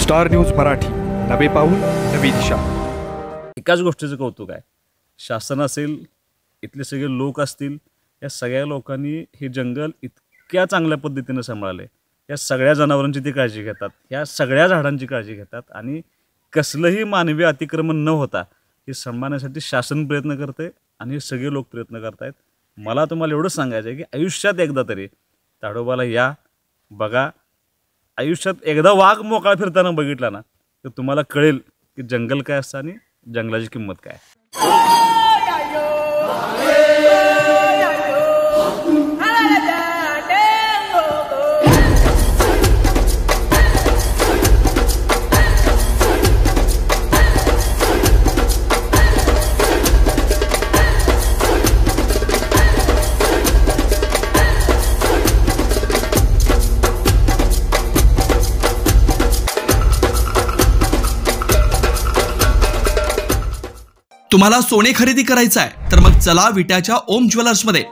Star news Marathi, नवे पाऊल नवी दिशा। एकाच गोष्टीचं कौतुक आहे, शासन असेल, इथले सगळे लोक असतील, या सगळ्या लोकांनी हे जंगल इतक्या चांगल्या पद्धतीने सांभाळले। या सगळ्या जनावरांची ती काळजी घेतात, या सगळ्या झाडांची काळजी घेतात आणि कसलंही मानवी अतिक्रमण न होता हे सांभाळण्यासाठी शासन प्रयत्न करते आणि हे सगळे लोक प्रयत्न करतायत। मला तुम्हाला एवढंच सांगायचं आहे की आयुष्यात एकदा तरी ताडोबाला या, बघा। आयुष्यात एकदा वाघ मोकळा फिरताना बघितला ना तर तुम्हाला कळेल की जंगल काय असतं आणि जंगलाची किंमत काय। तुम्हाला सोने खरेदी करायचं आहे तर मग चला विट्याच्या ओम ज्वेलर्स मध्ये।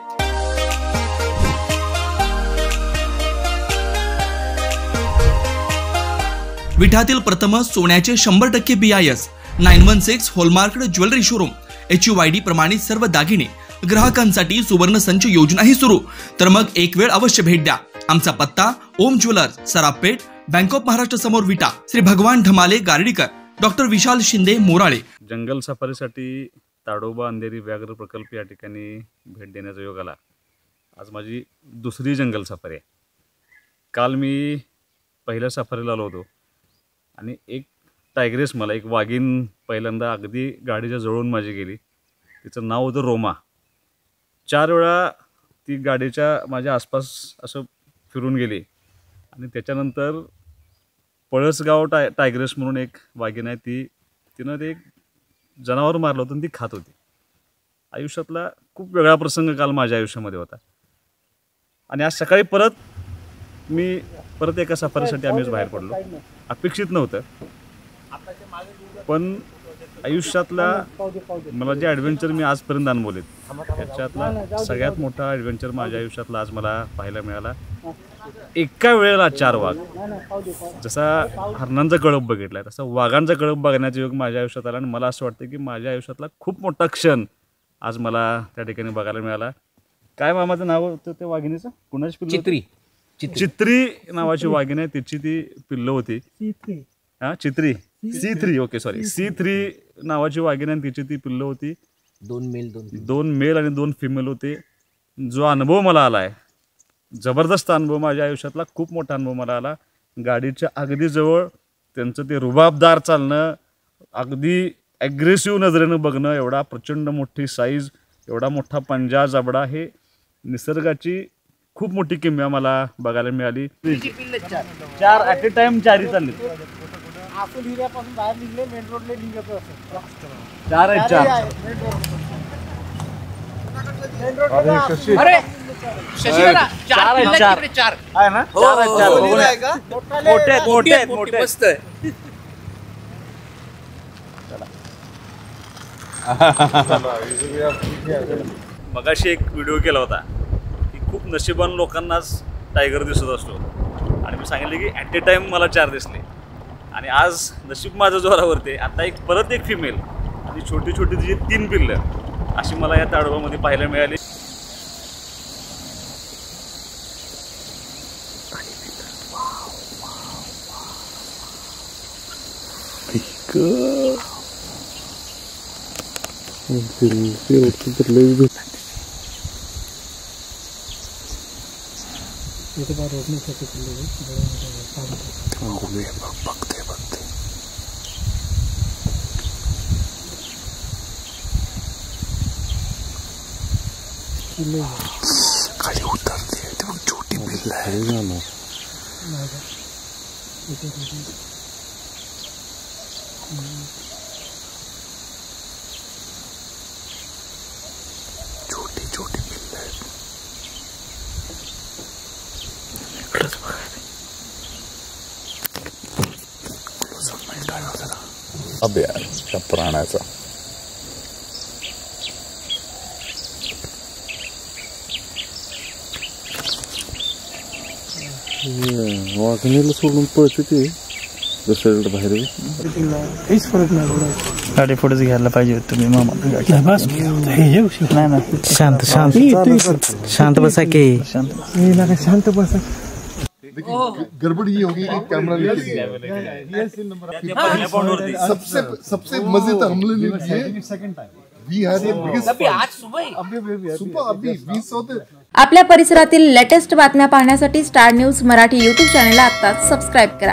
विट्यातील प्रथम सोन्याचे 100% BIS 916 hallmark jewellery showroom, HUID प्रमाणित सर्व दागिने ग्राहकांसाठी सुवर्ण संच योजनाही सुरू। तर मग एक वेळ अवश्य भेट द्या। आमचा पत्ता ओम ज्वेलर्स, सराफपेठ, बँक ऑफ महाराष्ट्र समोर, विटा। श्री भगवान ढमाले गार्डीकर, डॉक्टर विशाल शिंदे मोराळे। जंगल सफारीसाठी ताडोबा अंधेरी व्याघ्र प्रकल्प या ठिकाणी भेट देण्याचा योग आला। आज माझी दुसरी जंगल सफारी आहे। काल मी पहिल्या सफारीला आलो होतो आणि एक टायग्रेस, मला एक वाघीण पहिल्यांदा अगदी गाडीच्या जवळून माझी गेली। तिचं नाव होतं रोमा। 4 वेळा ती गाडीच्या माझ्या आसपास असं फिरून गेली आणि त्याच्यानंतर पळसगाव टायग्रेस म्हणून एक वाघीण आहे, तिनं ते एक जनावर मारलं होतं आणि ती खात होती। आयुष्यातला खूप वेगळा प्रसंग काल माझ्या आयुष्यामध्ये होता आणि आज सकाळी परत एका सफारीसाठी आम्हीच बाहेर पडलो। अपेक्षित नव्हतं, पण आयुष्यातला मला जे ॲडव्हेंचर मी आजपर्यंत अनुभवलेत त्याच्यातला सगळ्यात मोठा ॲडव्हेंचर माझ्या आयुष्यातला आज मला पाहायला मिळाला। एका वेळेला 4 वाघ, जसा हरणांचा कळप बघितलाय तसा वाघांचा कळप बघण्याचा योग माझ्या आयुष्यात आला आणि मला असं वाटतं की माझ्या आयुष्यातला खूप मोठा क्षण आज मला त्या ठिकाणी बघायला मिळाला। काय मामाचं नाव होतं त्या वाघिणीचं? कुणाची पिल्लं? चित्री नावाची वाघीण आहे, तिची ती पिल्लं होती। चित्री C3, ओके सॉरी, C3 नावाची वाघीण आहे, तिची ती पिल्लं होती। 2 मेल आणि 2 फिमेल होते। जो अनुभव मला आला आहे, जबरदस्त अनुभव, माझ्या आयुष्यातला खूप मोठा अनुभव मला आला। गाडीच्या अगदी जवळ त्यांचं ते रुबाबदार चालणं, अगदी ॲग्रेसिव्ह नजरेनं बघणं, एवढा प्रचंड मोठी साईज, एवढा मोठा पंजा जबडा, हे निसर्गाची खूप मोठी किमया मला बघायला मिळाली। 4 ॲट ए टाइम 4 चालले। बाहेर निघले, मेन रोडला निघत असं 4 आहेत, 4 अरे शशिकाला 4 आहे ना? 4 मोठे मस्त आहे। मगाशी एक व्हिडिओ केला होता की खूप नशिबान लोकांनाच टायगर दिसत असतो आणि मी सांगितले की ॲट ए टाइम मला 4 दिसले आणि आज नशीब माझं जोरावरती आता परत एक फिमेल आणि छोटी छोटी तिची 3 पिल्लं अशी मला या ताडोबामध्ये पाहायला मिळाली। खाली उतरते ते मग छोटी पिल्लं आहे। छोटी छोटी पिल्लं आहेत। इकडंच बघा, अब यार त्या प्राण्याचा वाघिणीला सोडून पळते ते. दुसऱ्याकडे बाहेर आहे. काहीच फरक नाही एवढा. गाडी पुढेच घ्यायला पाहिजे तुम्ही मामा. नाही बस हे येऊ शकत नाही ना शांत शांत शांत बसा की शांत बसा. गड़बड़ ये होगी कि कैमरा सबसे सबसे मजे तो हम लोग ने किए. We had the biggest सुबह अभी 20 होते. आपल्या परिसरातील लेटेस्ट बातम्या पाहण्यासाठी स्टार न्यूज मराठी यूट्यूब चॅनलला आत्ताच सबस्क्राईब करा.